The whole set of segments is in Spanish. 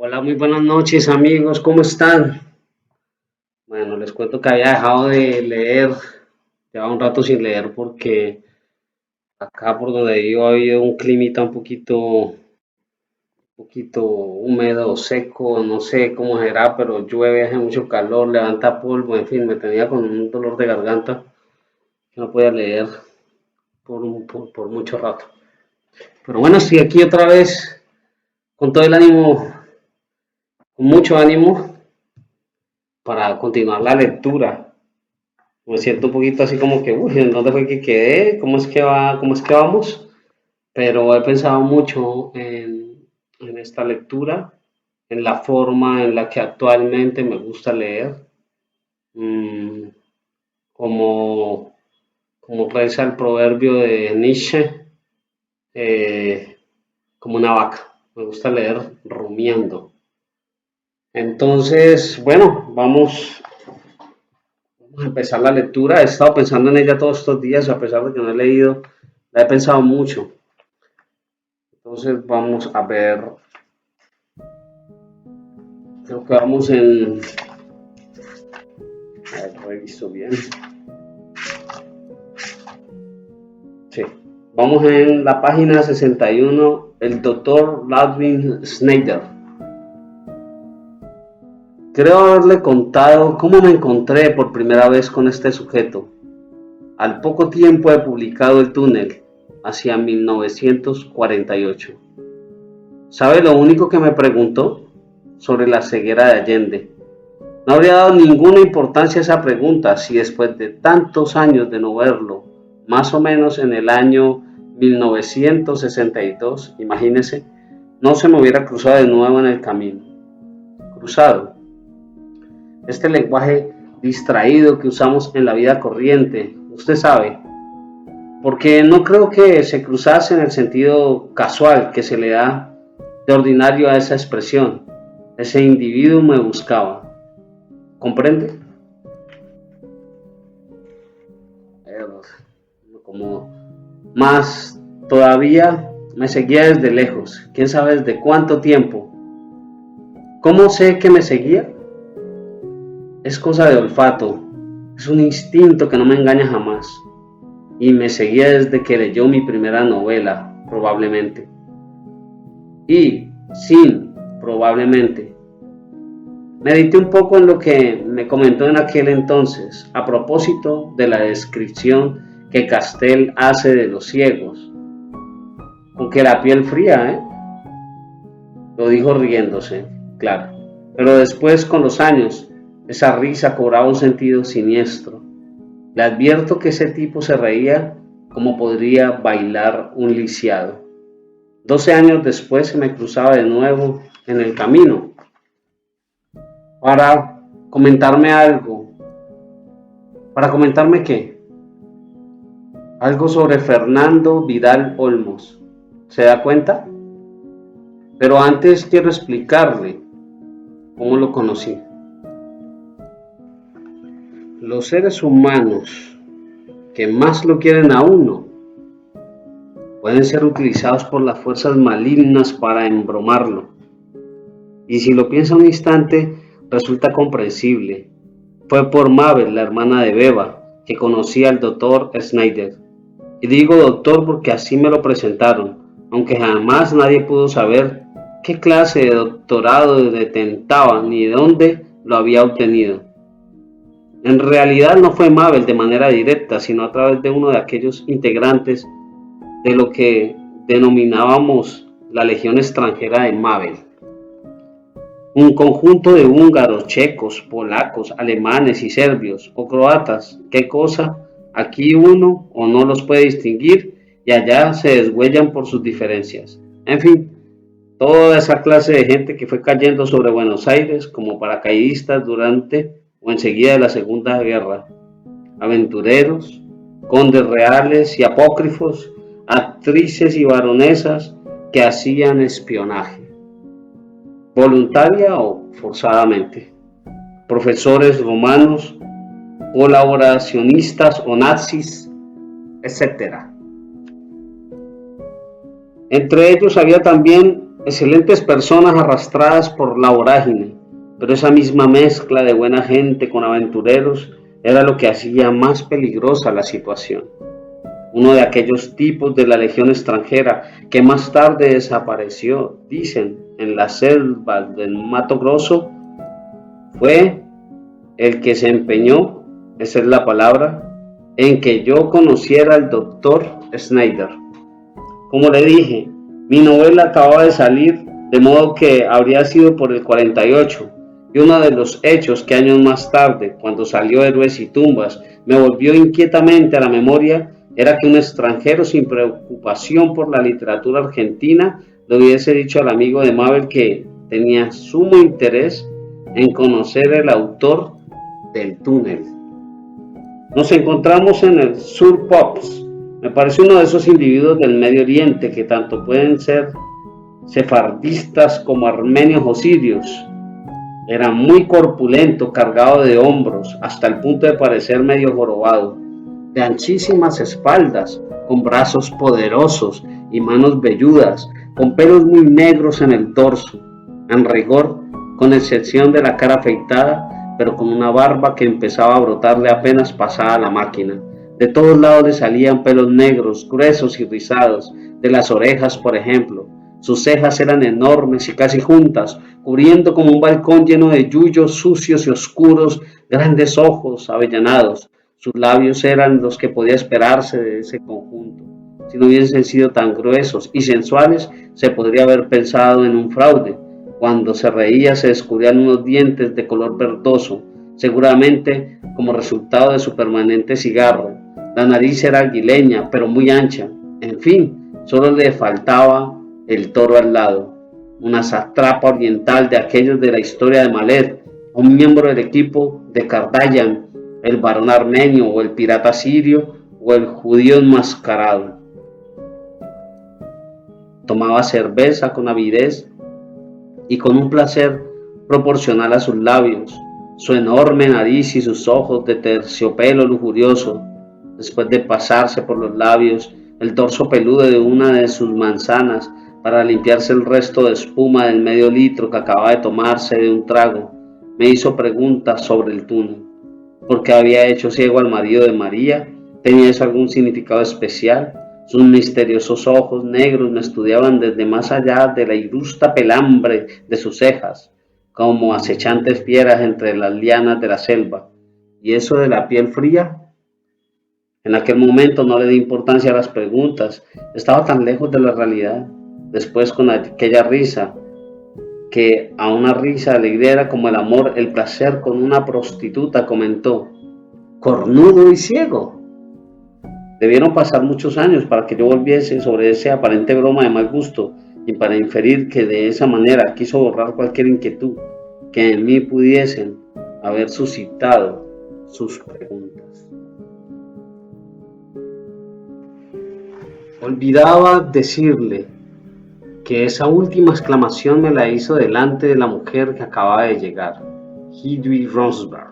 Hola, muy buenas noches amigos, ¿cómo están? Bueno, les cuento que había dejado de leer, llevaba un rato sin leer porque acá por donde vivo ha habido un climita un poquito húmedo, seco, no sé cómo será, pero llueve, hace mucho calor, levanta polvo, en fin, me tenía con un dolor de garganta que no podía leer por mucho rato. Pero bueno, estoy aquí otra vez con todo el ánimo, con mucho ánimo para continuar la lectura. Me siento un poquito así como que, uy, ¿en dónde fue que quedé? ¿Cómo es que vamos? Pero he pensado mucho en esta lectura, en la forma en la que actualmente me gusta leer, mm, como, como reza el proverbio de Nietzsche, eh, como una vaca. Me gusta leer rumiando. Entonces, bueno, vamos a empezar la lectura. He estado pensando en ella todos estos días, a pesar de que no he leído, la he pensado mucho. Entonces vamos a ver, creo que vamos en, a ver, reviso bien. Sí, vamos en la página 61, el doctor Ludwig Schneider. Creo haberle contado cómo me encontré por primera vez con este sujeto. Al poco tiempo he publicado El túnel, hacia 1948. ¿Sabe lo único que me preguntó? Sobre la ceguera de Allende. No habría dado ninguna importancia a esa pregunta si después de tantos años de no verlo, más o menos en el año 1962, imagínese, no se me hubiera cruzado de nuevo en el camino. Cruzado. Este lenguaje distraído que usamos en la vida corriente, usted sabe, porque no creo que se cruzase en el sentido casual que se le da de ordinario a esa expresión. Ese individuo me buscaba. ¿Comprende? Como más todavía me seguía desde lejos. ¿Quién sabe desde cuánto tiempo? ¿Cómo sé que me seguía? Es cosa de olfato. Es un instinto que no me engaña jamás. Y me seguía desde que leyó mi primera novela, probablemente. Y, sin, probablemente, medité un poco en lo que me comentó en aquel entonces, a propósito de la descripción que Castell hace de los ciegos. Con que la piel fría, ¿eh? Lo dijo riéndose, claro. Pero después, con los años, esa risa cobraba un sentido siniestro. Le advierto que ese tipo se reía como podría bailar un lisiado. 12 años después se me cruzaba de nuevo en el camino para comentarme algo. ¿Para comentarme qué? Algo sobre Fernando Vidal Olmos. ¿Se da cuenta? Pero antes quiero explicarle cómo lo conocí. Los seres humanos que más lo quieren a uno pueden ser utilizados por las fuerzas malignas para embromarlo. Y si lo piensa un instante, resulta comprensible. Fue por Mabel, la hermana de Beba, que conocí al doctor Schneider. Y digo doctor porque así me lo presentaron, aunque jamás nadie pudo saber qué clase de doctorado detentaba ni de dónde lo había obtenido. En realidad no fue Mabel de manera directa, sino a través de uno de aquellos integrantes de lo que denominábamos la Legión extranjera de Mabel. Un conjunto de húngaros, checos, polacos, alemanes y serbios o croatas. ¿Qué cosa? Aquí uno o no los puede distinguir y allá se deshuellan por sus diferencias. En fin, toda esa clase de gente que fue cayendo sobre Buenos Aires como paracaidistas durante o enseguida de la Segunda Guerra. Aventureros, condes reales y apócrifos, actrices y baronesas que hacían espionaje, voluntaria o forzadamente, profesores romanos, colaboracionistas o nazis, etc. Entre ellos había también excelentes personas arrastradas por la vorágine, pero esa misma mezcla de buena gente con aventureros era lo que hacía más peligrosa la situación. Uno de aquellos tipos de la legión extranjera que más tarde desapareció, dicen, en las selvas del Mato Grosso, fue el que se empeñó, esa es la palabra, en que yo conociera al doctor Snyder. Como le dije, mi novela acababa de salir, de modo que habría sido por el 48, y uno de los hechos que años más tarde, cuando salió Héroes y Tumbas, me volvió inquietamente a la memoria, era que un extranjero sin preocupación por la literatura argentina le hubiese dicho al amigo de Mabel que tenía sumo interés en conocer el autor del túnel. Nos encontramos en el Sur Pops. Me parece uno de esos individuos del Medio Oriente que tanto pueden ser sefardistas como armenios o sirios. Era muy corpulento, cargado de hombros, hasta el punto de parecer medio jorobado, de anchísimas espaldas, con brazos poderosos y manos velludas, con pelos muy negros en el dorso, en rigor, con excepción de la cara afeitada, pero con una barba que empezaba a brotarle apenas pasaba la máquina. De todos lados le salían pelos negros, gruesos y rizados, de las orejas, por ejemplo. Sus cejas eran enormes y casi juntas, cubriendo como un balcón lleno de yuyos sucios y oscuros, grandes ojos avellanados. Sus labios eran los que podía esperarse de ese conjunto. Si no hubiesen sido tan gruesos y sensuales, se podría haber pensado en un fraude. Cuando se reía se descubrían unos dientes de color verdoso, seguramente como resultado de su permanente cigarro. La nariz era aguileña, pero muy ancha. En fin, solo le faltaba el toro al lado. Una satrapa oriental de aquellos de la historia de Malet, un miembro del equipo de Cardayan, el varón armenio o el pirata sirio o el judío enmascarado. Tomaba cerveza con avidez y con un placer proporcional a sus labios, su enorme nariz y sus ojos de terciopelo lujurioso. Después de pasarse por los labios el dorso peludo de una de sus manzanas para limpiarse el resto de espuma del medio litro que acababa de tomarse de un trago, me hizo preguntas sobre el túnel. ¿Por qué había hecho ciego al marido de María? ¿Tenía eso algún significado especial? Sus misteriosos ojos negros me estudiaban desde más allá de la irusta pelambre de sus cejas, como acechantes fieras entre las lianas de la selva. ¿Y eso de la piel fría? En aquel momento no le di importancia a las preguntas, estaba tan lejos de la realidad. Después, con aquella risa, que a una risa alegre era como el amor, el placer con una prostituta, comentó: cornudo y ciego. Debieron pasar muchos años para que yo volviese sobre esa aparente broma de mal gusto y para inferir que de esa manera quiso borrar cualquier inquietud que en mí pudiesen haber suscitado sus preguntas. Olvidaba decirle que esa última exclamación me la hizo delante de la mujer que acababa de llegar, Hedwig Ronsberg.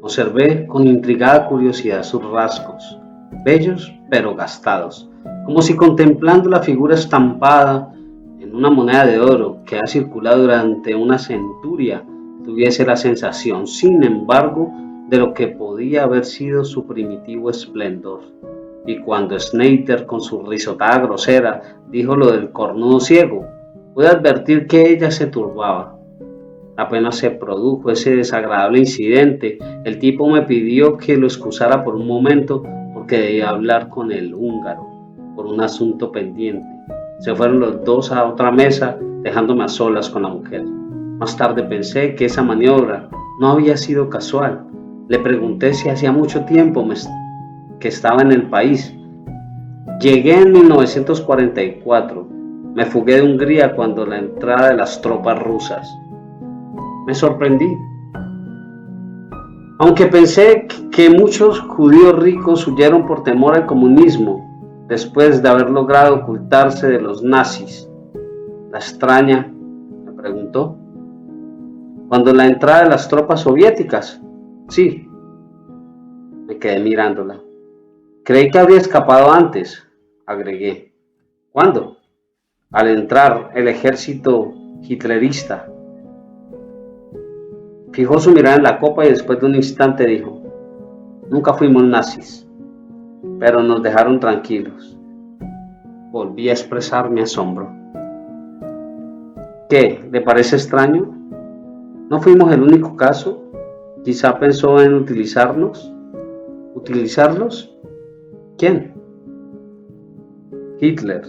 Observé con intrigada curiosidad sus rasgos, bellos pero gastados, como si contemplando la figura estampada en una moneda de oro que ha circulado durante una centuria tuviese la sensación, sin embargo, de lo que podía haber sido su primitivo esplendor. Y cuando Snyder, con su risotada grosera, dijo lo del cornudo ciego, pude advertir que ella se turbaba. Apenas se produjo ese desagradable incidente, el tipo me pidió que lo excusara por un momento porque debía hablar con el húngaro por un asunto pendiente. Se fueron los dos a otra mesa, dejándome a solas con la mujer. Más tarde pensé que esa maniobra no había sido casual. Le pregunté si hacía mucho tiempo que estaba en el país. Llegué en 1944. Me fugué de Hungría cuando la entrada de las tropas rusas. Me sorprendí. Aunque pensé que muchos judíos ricos huyeron por temor al comunismo, después de haber logrado ocultarse de los nazis. La extraña, me preguntó. ¿Cuando la entrada de las tropas soviéticas? Sí. Me quedé mirándola. Creí que habría escapado antes, agregué. ¿Cuándo? Al entrar el ejército hitlerista, fijó su mirada en la copa y después de un instante dijo: nunca fuimos nazis, pero nos dejaron tranquilos. Volví a expresar mi asombro. ¿Qué? ¿Le parece extraño? ¿No fuimos el único caso? Quizá pensó en utilizarnos. ¿Utilizarlos? ¿Quién? Hitler.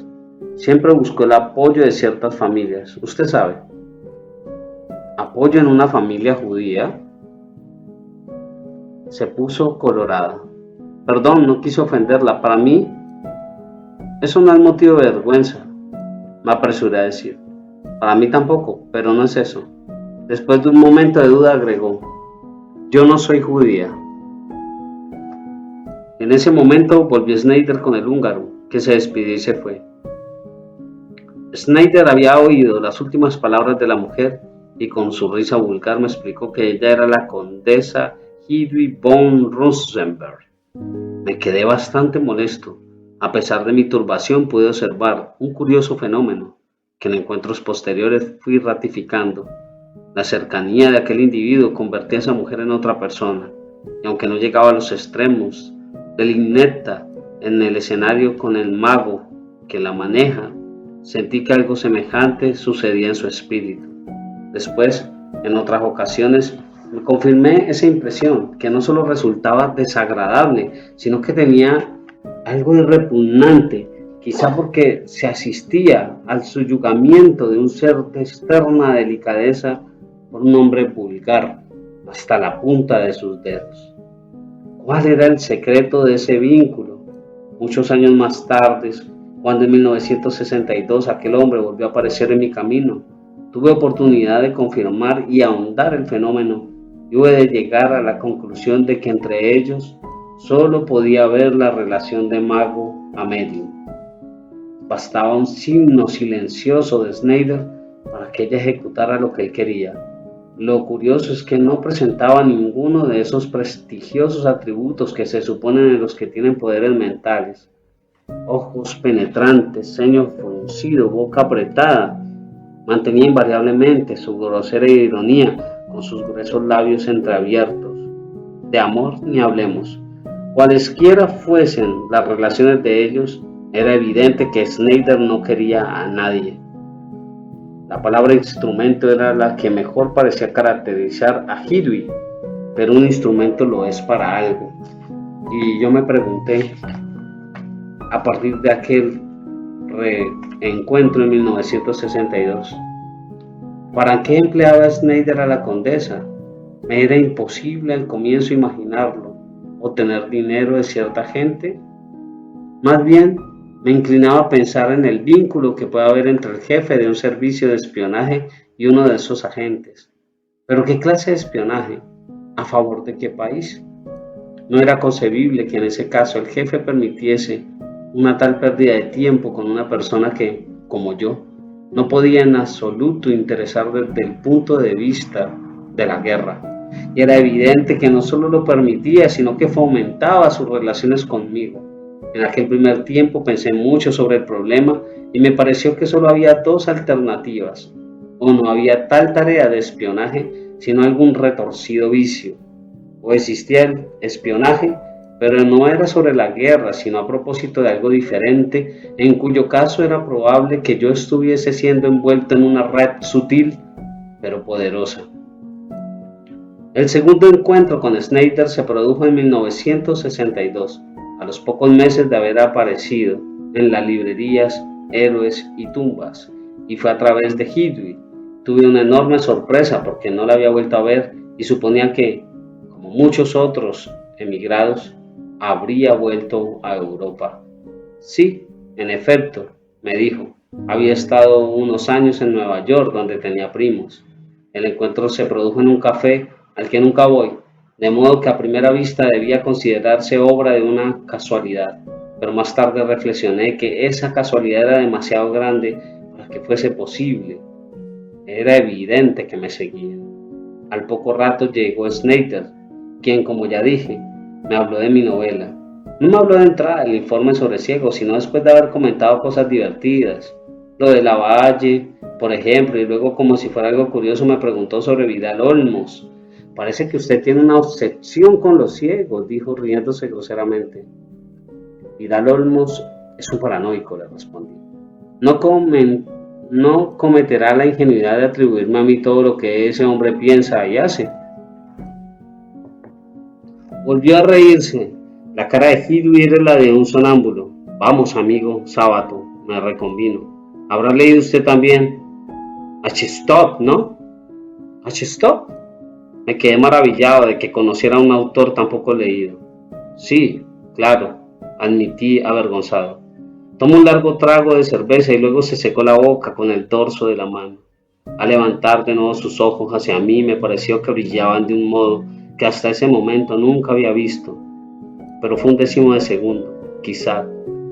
Siempre buscó el apoyo de ciertas familias. Usted sabe. ¿Apoyo en una familia judía? Se puso colorada. Perdón, no quise ofenderla. Para mí, eso no es motivo de vergüenza, me apresuré a decir. Para mí tampoco, pero no es eso. Después de un momento de duda agregó: yo no soy judía. En ese momento volvió Schneider con el húngaro, que se despidió y se fue. Schneider había oído las últimas palabras de la mujer y con su risa vulgar me explicó que ella era la condesa Hedwig von Rosenberg. Me quedé bastante molesto. A pesar de mi turbación pude observar un curioso fenómeno que en encuentros posteriores fui ratificando. La cercanía de aquel individuo convertía a esa mujer en otra persona, y aunque no llegaba a los extremos del inepta en el escenario con el mago que la maneja, sentí que algo semejante sucedía en su espíritu. Después, en otras ocasiones, me confirmé esa impresión, que no solo resultaba desagradable, sino que tenía algo de repugnante, quizá porque se asistía al subyugamiento de un ser de externa delicadeza por un hombre vulgar hasta la punta de sus dedos. ¿Cuál era el secreto de ese vínculo? Muchos años más tarde, cuando en 1962 aquel hombre volvió a aparecer en mi camino, tuve oportunidad de confirmar y ahondar el fenómeno y hube de llegar a la conclusión de que entre ellos solo podía haber la relación de mago a medium. Bastaba un signo silencioso de Schneider para que ella ejecutara lo que él quería. Lo curioso es que no presentaba ninguno de esos prestigiosos atributos que se suponen en los que tienen poderes mentales. Ojos penetrantes, ceño fruncido, boca apretada. Mantenía invariablemente su grosera ironía con sus gruesos labios entreabiertos. De amor ni hablemos. Cualesquiera fuesen las relaciones de ellos, era evidente que Schneider no quería a nadie. La palabra instrumento era la que mejor parecía caracterizar a Hedwig, pero un instrumento lo es para algo. Y yo me pregunté, a partir de aquel reencuentro en 1962, ¿para qué empleaba Schneider a la condesa? Me era imposible al comienzo imaginarlo, o tener dinero de cierta gente. Más bien, me inclinaba a pensar en el vínculo que puede haber entre el jefe de un servicio de espionaje y uno de esos agentes. ¿Pero qué clase de espionaje? ¿A favor de qué país? No era concebible que en ese caso el jefe permitiese una tal pérdida de tiempo con una persona que, como yo, no podía en absoluto interesar desde el punto de vista de la guerra. Y era evidente que no solo lo permitía, sino que fomentaba sus relaciones conmigo. En aquel primer tiempo pensé mucho sobre el problema y me pareció que solo había dos alternativas: o no había tal tarea de espionaje, sino algún retorcido vicio; o existía el espionaje, pero no era sobre la guerra, sino a propósito de algo diferente, en cuyo caso era probable que yo estuviese siendo envuelto en una red sutil, pero poderosa. El segundo encuentro con Schneider se produjo en 1962, a los pocos meses de haber aparecido en las librerías Héroes y Tumbas, y fue a través de Hedwig. Tuve una enorme sorpresa porque no la había vuelto a ver y suponía que, como muchos otros emigrados, habría vuelto a Europa. Sí, en efecto, me dijo, había estado unos años en Nueva York donde tenía primos. El encuentro se produjo en un café al que nunca voy, de modo que a primera vista debía considerarse obra de una casualidad, pero más tarde reflexioné que esa casualidad era demasiado grande para que fuese posible. Era evidente que me seguían. Al poco rato llegó Schneider, quien, como ya dije, me habló de mi novela. No me habló de entrada del informe sobre ciegos, sino después de haber comentado cosas divertidas. Lo de la Valle, por ejemplo, y luego como si fuera algo curioso me preguntó sobre Vidal Olmos. Parece que usted tiene una obsesión con los ciegos, dijo riéndose groseramente. Vidal Olmos es un paranoico, le respondí. No, no cometerá la ingenuidad de atribuirme a mí todo lo que ese hombre piensa y hace. Volvió a reírse. La cara de Hidwi era la de un sonámbulo. Vamos, amigo, sábado, me reconvino. ¿Habrá leído usted también H-Stop, no? ¿H-Stop? Me quedé maravillado de que conociera a un autor tan poco leído. Sí, claro, admití avergonzado. Tomó un largo trago de cerveza y luego se secó la boca con el dorso de la mano. Al levantar de nuevo sus ojos hacia mí me pareció que brillaban de un modo que hasta ese momento nunca había visto. Pero fue un décimo de segundo, quizá,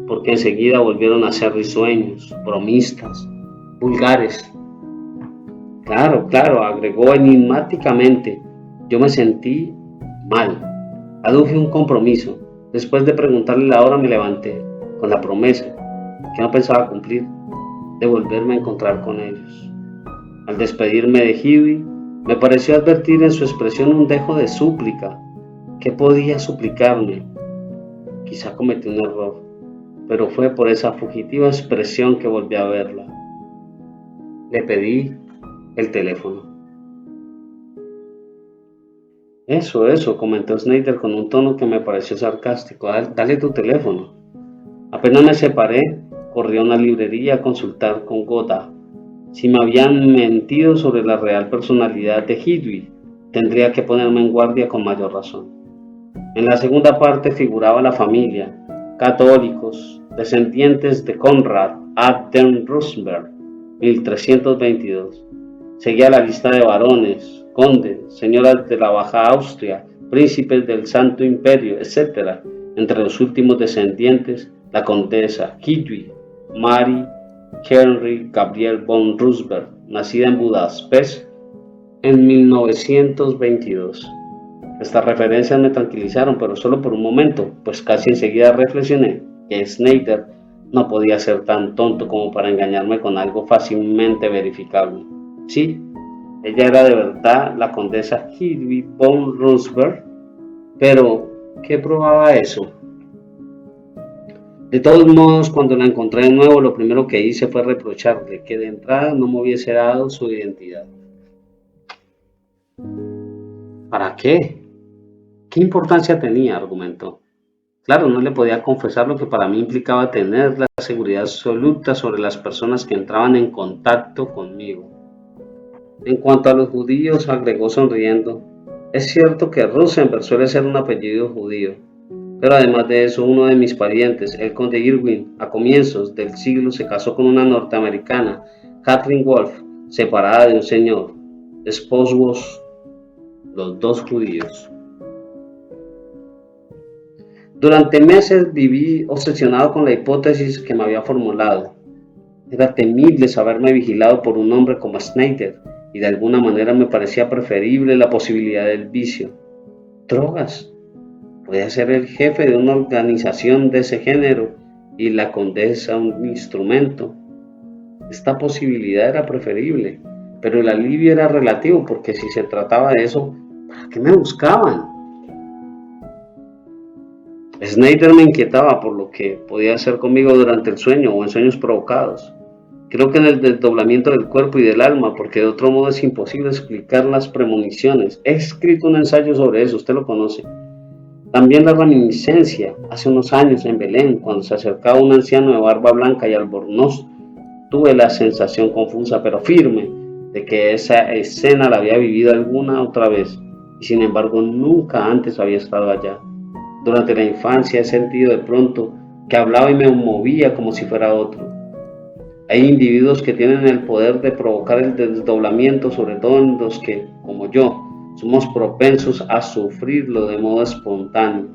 porque enseguida volvieron a ser risueños, bromistas, vulgares. Claro, claro, agregó enigmáticamente. Yo me sentí mal. Aduje un compromiso. Después de preguntarle la hora me levanté, con la promesa, que no pensaba cumplir, de volverme a encontrar con ellos. Al despedirme de Hibby, me pareció advertir en su expresión un dejo de súplica. ¿Qué podía suplicarme? Quizá cometí un error, pero fue por esa fugitiva expresión que volví a verla. Le pedí el teléfono. Eso, comentó Snyder con un tono que me pareció sarcástico. Dale tu teléfono. Apenas me separé, corrí a una librería a consultar con Gotha. Si me habían mentido sobre la real personalidad de Hidwi, tendría que ponerme en guardia con mayor razón. En la segunda parte figuraba la familia, católicos, descendientes de Konrad Aden Rosenberg, 1322. Seguía la lista de varones, condes, señoras de la Baja Austria, príncipes del Santo Imperio, etc. Entre los últimos descendientes, la condesa Hidwi, Mary Henry Gabriel von Roosberg, nacida en Budapest en 1922. Estas referencias me tranquilizaron, pero solo por un momento, pues casi enseguida reflexioné que Snyder no podía ser tan tonto como para engañarme con algo fácilmente verificable. Sí, ella era de verdad la condesa Hedwig von Roosberg, pero ¿qué probaba eso? De todos modos, cuando la encontré de nuevo, lo primero que hice fue reprocharle que de entrada no me hubiese dado su identidad. ¿Para qué? ¿Qué importancia tenía?, argumentó. Claro, no le podía confesar lo que para mí implicaba tener la seguridad absoluta sobre las personas que entraban en contacto conmigo. En cuanto a los judíos, agregó sonriendo, es cierto que Rosenberg suele ser un apellido judío, pero además de eso, uno de mis parientes, el conde Irwin, a comienzos del siglo se casó con una norteamericana, Catherine Wolfe, separada de un señor, esposos los dos judíos. Durante meses viví obsesionado con la hipótesis que me había formulado. Era temible saberme vigilado por un hombre como Snyder, y de alguna manera me parecía preferible la posibilidad del vicio. Drogas. Podía ser el jefe de una organización de ese género y la condesa un instrumento. Esta posibilidad era preferible, pero el alivio era relativo porque si se trataba de eso, ¿para qué me buscaban? Snyder me inquietaba por lo que podía hacer conmigo durante el sueño o en sueños provocados. Creo que en el desdoblamiento del cuerpo y del alma, porque de otro modo es imposible explicar las premoniciones. He escrito un ensayo sobre eso, usted lo conoce. También la reminiscencia, hace unos años en Belén, cuando se acercaba un anciano de barba blanca y albornoz, tuve la sensación confusa pero firme de que esa escena la había vivido alguna otra vez, y sin embargo nunca antes había estado allá. Durante la infancia he sentido de pronto que hablaba y me movía como si fuera otro. Hay individuos que tienen el poder de provocar el desdoblamiento, sobre todo en los que, como yo, somos propensos a sufrirlo de modo espontáneo.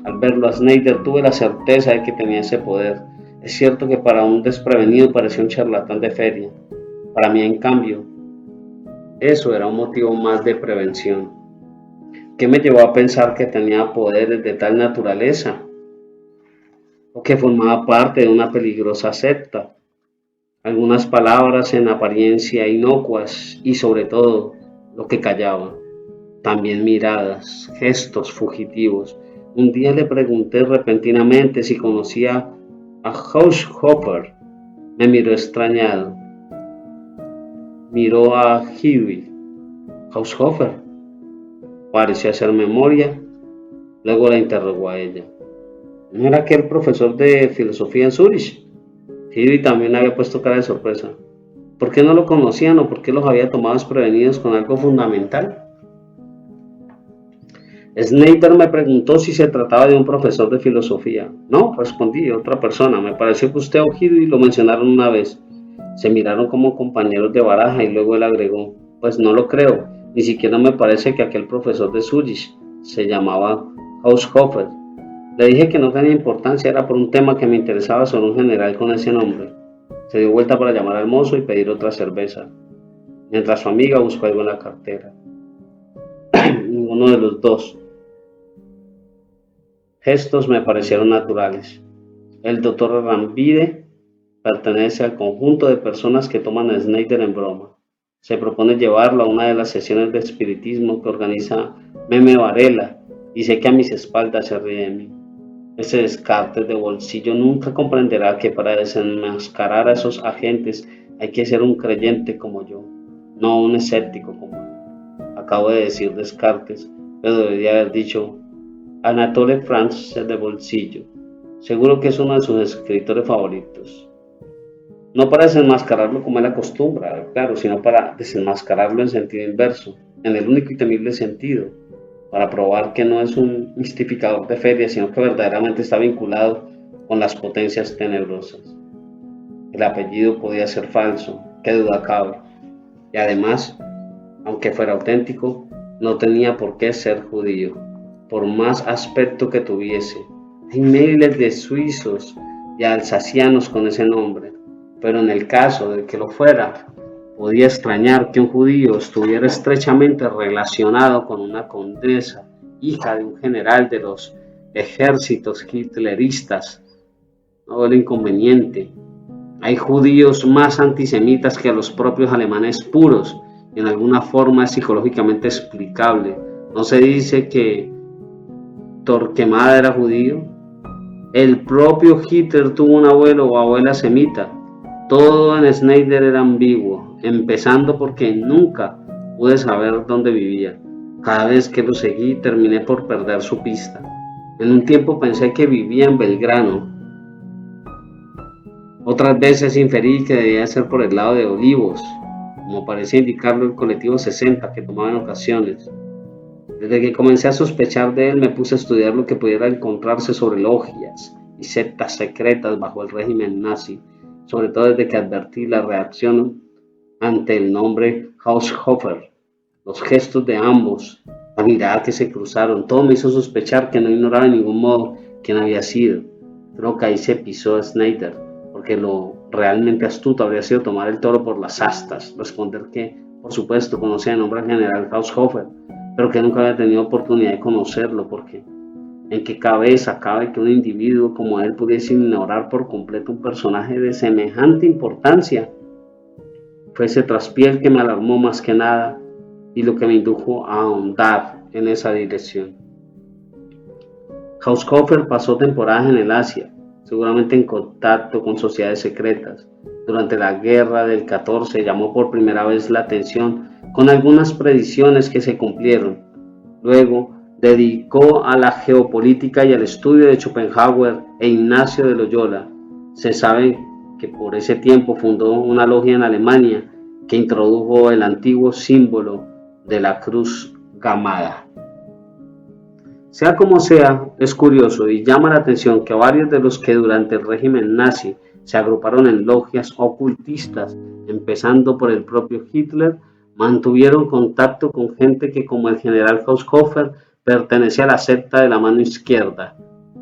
Al verlo a Snyder tuve la certeza de que tenía ese poder. Es cierto que para un desprevenido parecía un charlatán de feria. Para mí, en cambio, eso era un motivo más de prevención. ¿Qué me llevó a pensar que tenía poderes de tal naturaleza? ¿O que formaba parte de una peligrosa secta? algunas palabras en apariencia inocuas y sobre todo lo que callaba, también miradas, gestos fugitivos. Un día le pregunté repentinamente si conocía a Haushofer. Me miró extrañado. Miró a Huey. Haushofer. Pareció hacer memoria. Luego la interrogó a ella. ¿No era aquel profesor de filosofía en Zurich? Huey también había puesto cara de sorpresa. ¿Por qué no lo conocían o por qué los había tomado desprevenidos con algo fundamental? Snyder me preguntó si se trataba de un profesor de filosofía. No, respondí, otra persona. Me pareció que usted o Huey lo mencionaron una vez. Se miraron como compañeros de baraja y luego él agregó, pues no lo creo, ni siquiera me parece que aquel profesor de Zurich se llamaba Haushofer. Le dije que no tenía importancia, era por un tema que me interesaba sobre un general con ese nombre. Se dio vuelta para llamar al mozo y pedir otra cerveza, mientras su amiga buscó algo en la cartera. Ninguno de los dos gestos me parecieron naturales. El doctor Rambide pertenece al conjunto de personas que toman a Snyder en broma. Se propone llevarlo a una de las sesiones de espiritismo que organiza Meme Varela y sé que a mis espaldas se ríe de mí. Ese Descartes de bolsillo nunca comprenderá que para desenmascarar a esos agentes hay que ser un creyente como yo, no un escéptico como él. Acabo de decir Descartes, pero debería haber dicho Anatole France de bolsillo. Seguro que es uno de sus escritores favoritos. No para desenmascararlo como él acostumbra, claro, sino para desenmascararlo en sentido inverso, en el único y temible sentido, para probar que no es un mistificador de feria, sino que verdaderamente está vinculado con las potencias tenebrosas. El apellido podía ser falso, qué duda cabe, y además, aunque fuera auténtico, no tenía por qué ser judío, por más aspecto que tuviese. Hay miles de suizos y alsacianos con ese nombre, pero en el caso de que lo fuera, podía extrañar que un judío estuviera estrechamente relacionado con una condesa, hija de un general de los ejércitos hitleristas. No era inconveniente. Hay judíos más antisemitas que los propios alemanes puros, y en alguna forma es psicológicamente explicable. No se dice que Torquemada era judío. El propio Hitler tuvo un abuelo o abuela semita. Todo en Snyder era ambiguo, empezando porque nunca pude saber dónde vivía. Cada vez que lo seguí terminé por perder su pista. En un tiempo pensé que vivía en Belgrano. Otras veces inferí que debía ser por el lado de Olivos, como parecía indicarlo el colectivo 60 que tomaba en ocasiones. Desde que comencé a sospechar de él me puse a estudiar lo que pudiera encontrarse sobre logias y sectas secretas bajo el régimen nazi, sobre todo desde que advertí la reacción ante el nombre Haushofer, los gestos de ambos, la mirada que se cruzaron, todo me hizo sospechar que no ignoraba de ningún modo quién había sido. Creo que ahí se pisó a Snyder, porque lo realmente astuto habría sido tomar el toro por las astas, responder que, por supuesto, conocía el nombre al general Haushofer, pero que nunca había tenido oportunidad de conocerlo, porque ¿en qué cabeza cabe que un individuo como él pudiese ignorar por completo un personaje de semejante importancia? Fue ese traspié que me alarmó más que nada y lo que me indujo a ahondar en esa dirección. Haushofer pasó temporadas en el Asia, seguramente en contacto con sociedades secretas. Durante la guerra del 14 llamó por primera vez la atención con algunas predicciones que se cumplieron. Luego dedicó a la geopolítica y al estudio de Schopenhauer e Ignacio de Loyola. Se sabe que por ese tiempo fundó una logia en Alemania que introdujo el antiguo símbolo de la cruz gamada. Sea como sea, es curioso y llama la atención que varios de los que durante el régimen nazi se agruparon en logias ocultistas, empezando por el propio Hitler, mantuvieron contacto con gente que, como el general Haushofer, pertenecía a la secta de la mano izquierda.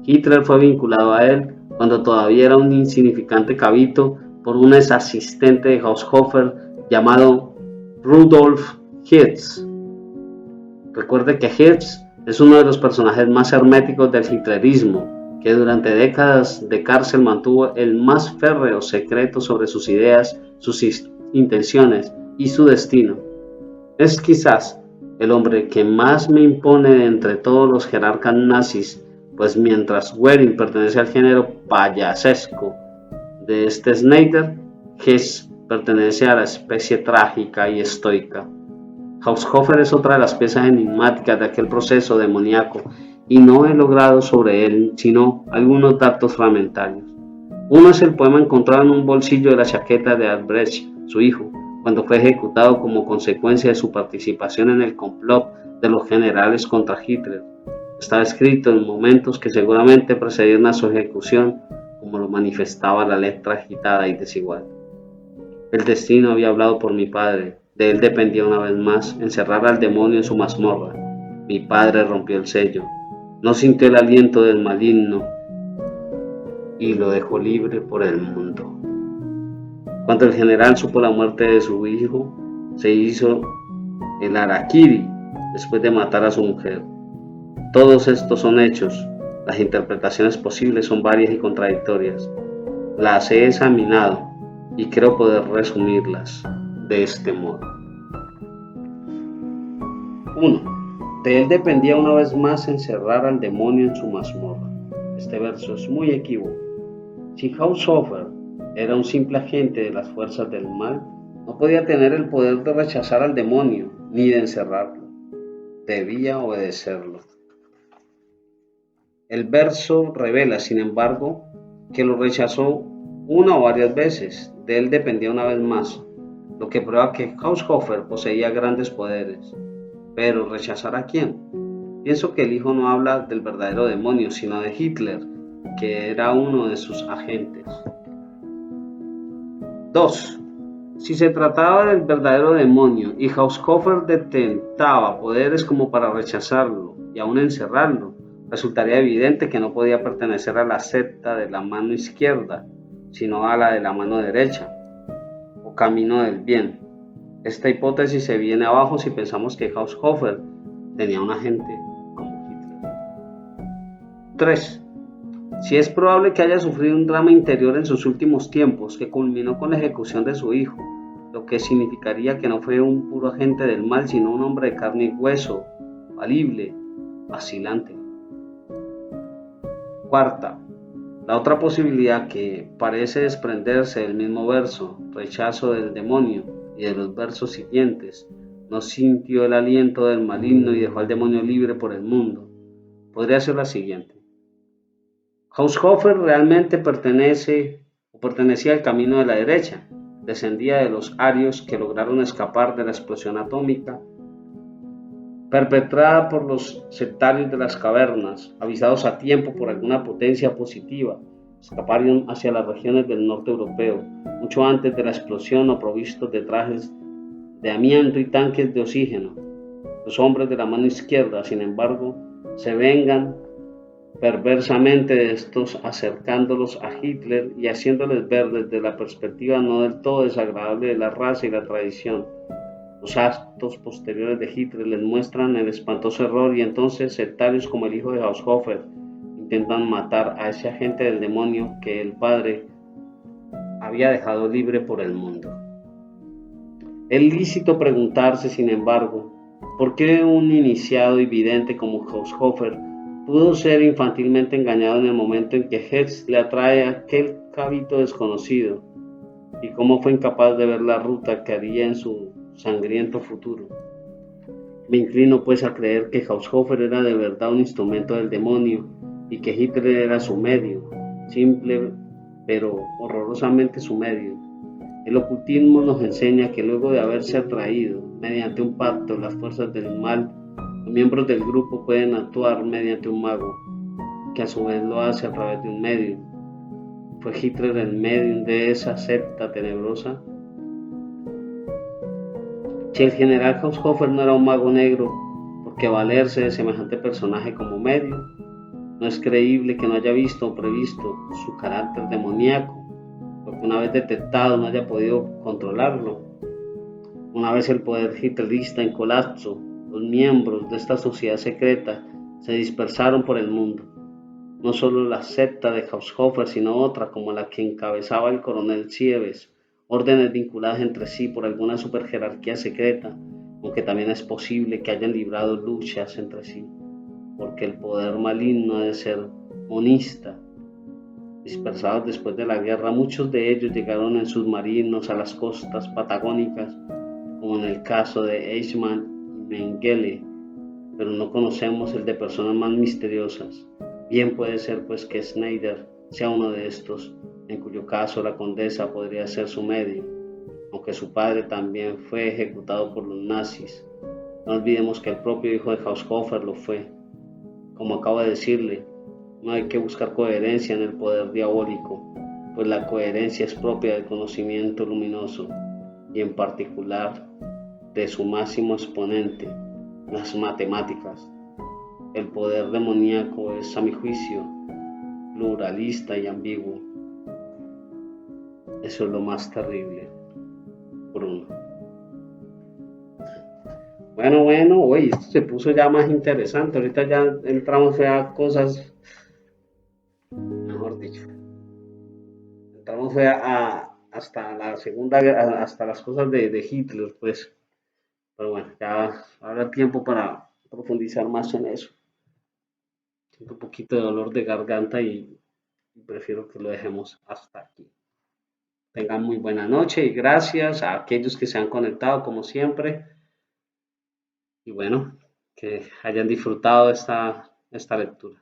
Hitler fue vinculado a él cuando todavía era un insignificante cabito por un ex asistente de Haushofer llamado Rudolf Hirsch. Recuerde que Hirsch es uno de los personajes más herméticos del hitlerismo. que durante décadas de cárcel mantuvo el más férreo secreto sobre sus ideas, sus intenciones y su destino. Es quizás el hombre que más me impone entre todos los jerarcas nazis, pues mientras Goering pertenece al género payasesco de este Snyder, Hess pertenece a la especie trágica y estoica. Haushofer es otra de las piezas enigmáticas de aquel proceso demoníaco y no he logrado sobre él sino algunos datos fragmentarios. Uno es el poema encontrado en un bolsillo de la chaqueta de Albrecht, su hijo, cuando fue ejecutado como consecuencia de su participación en el complot de los generales contra Hitler. Estaba escrito en momentos que seguramente precedieron a su ejecución, como lo manifestaba la letra agitada y desigual. El destino había hablado por mi padre, de él dependía una vez más encerrar al demonio en su mazmorra. Mi padre rompió el sello, no sintió el aliento del maligno y lo dejó libre por el mundo. Cuando el general supo la muerte de su hijo, se hizo el harakiri después de matar a su mujer. Todos estos son hechos, las interpretaciones posibles son varias y contradictorias. Las he examinado y creo poder resumirlas de este modo. 1. De él dependía una vez más encerrar al demonio en su mazmorra. Este verso es muy equívoco. Si Haushofer era un simple agente de las fuerzas del mal, no podía tener el poder de rechazar al demonio ni de encerrarlo. Debía obedecerlo. El verso revela, sin embargo, que lo rechazó una o varias veces. De él dependía una vez más, lo que prueba que Haushofer poseía grandes poderes. Pero ¿rechazar a quién? Pienso que el hijo no habla del verdadero demonio, sino de Hitler, que era uno de sus agentes. 2. Si se trataba del verdadero demonio y Haushofer detentaba poderes como para rechazarlo y aún encerrarlo, resultaría evidente que no podía pertenecer a la secta de la mano izquierda, sino a la de la mano derecha, o camino del bien. Esta hipótesis se viene abajo si pensamos que Haushofer tenía un agente como Hitler. 3. Si es probable que haya sufrido un drama interior en sus últimos tiempos que culminó con la ejecución de su hijo, lo que significaría que no fue un puro agente del mal, sino un hombre de carne y hueso, falible, vacilante. 4. La otra posibilidad que parece desprenderse del mismo verso, rechazo del demonio, y de los versos siguientes, no sintió el aliento del maligno y dejó al demonio libre por el mundo, podría ser la siguiente. Haushofer realmente pertenecía al camino de la derecha, descendía de los arios que lograron escapar de la explosión atómica perpetrada por los sectarios de las cavernas, avisados a tiempo por alguna potencia positiva, escaparon hacia las regiones del norte europeo, mucho antes de la explosión o provistos de trajes de amianto y tanques de oxígeno. Los hombres de la mano izquierda, sin embargo, se vengan perversamente de estos, acercándolos a Hitler y haciéndoles ver desde la perspectiva no del todo desagradable de la raza y la tradición. Los actos posteriores de Hitler les muestran el espantoso error y entonces sectarios como el hijo de Haushofer intentan matar a ese agente del demonio que el padre había dejado libre por el mundo. Es lícito preguntarse, sin embargo, por qué un iniciado y vidente como Haushofer pudo ser infantilmente engañado en el momento en que Hess le atrae a aquel hábito desconocido y cómo fue incapaz de ver la ruta que haría en su sangriento futuro. Me inclino pues a creer que Haushofer era de verdad un instrumento del demonio y que Hitler era su medio, simple pero horrorosamente su medio. El ocultismo nos enseña que luego de haberse atraído mediante un pacto las fuerzas del mal, los miembros del grupo pueden actuar mediante un mago, que a su vez lo hace a través de un medium. ¿Fue Hitler el medium de esa secta tenebrosa? Si el general Haushofer no era un mago negro, ¿por qué valerse de semejante personaje como medio? No es creíble que no haya visto o previsto su carácter demoníaco, porque una vez detectado no haya podido controlarlo. Una vez el poder hitlerista en colapso, los miembros de esta sociedad secreta se dispersaron por el mundo. No solo la secta de Haushofer, sino otra como la que encabezaba el coronel Sievers, órdenes vinculadas entre sí por alguna superjerarquía secreta, aunque también es posible que hayan librado luchas entre sí, porque el poder maligno ha de ser monista. Dispersados después de la guerra, muchos de ellos llegaron en submarinos a las costas patagónicas, como en el caso de Eichmann y Mengele, pero no conocemos el de personas más misteriosas. Bien puede ser pues que Schneider sea uno de estos, en cuyo caso la condesa podría ser su medio, aunque su padre también fue ejecutado por los nazis. No olvidemos que el propio hijo de Haushofer lo fue. Como acabo de decirle, no hay que buscar coherencia en el poder diabólico, pues la coherencia es propia del conocimiento luminoso y en particular de su máximo exponente, las matemáticas. El poder demoníaco es, a mi juicio, pluralista y ambiguo. Eso es lo más terrible, Bruno. Bueno, oye, esto se puso ya más interesante. Ahorita ya entramos a cosas, mejor dicho, entramos hasta la segunda, hasta las cosas de Hitler, pues. Pero bueno, ya habrá tiempo para profundizar más en eso. Siento un poquito de dolor de garganta y prefiero que lo dejemos hasta aquí. Tengan muy buena noche y gracias a aquellos que se han conectado como siempre. Y bueno, que hayan disfrutado esta lectura.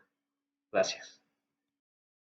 Gracias.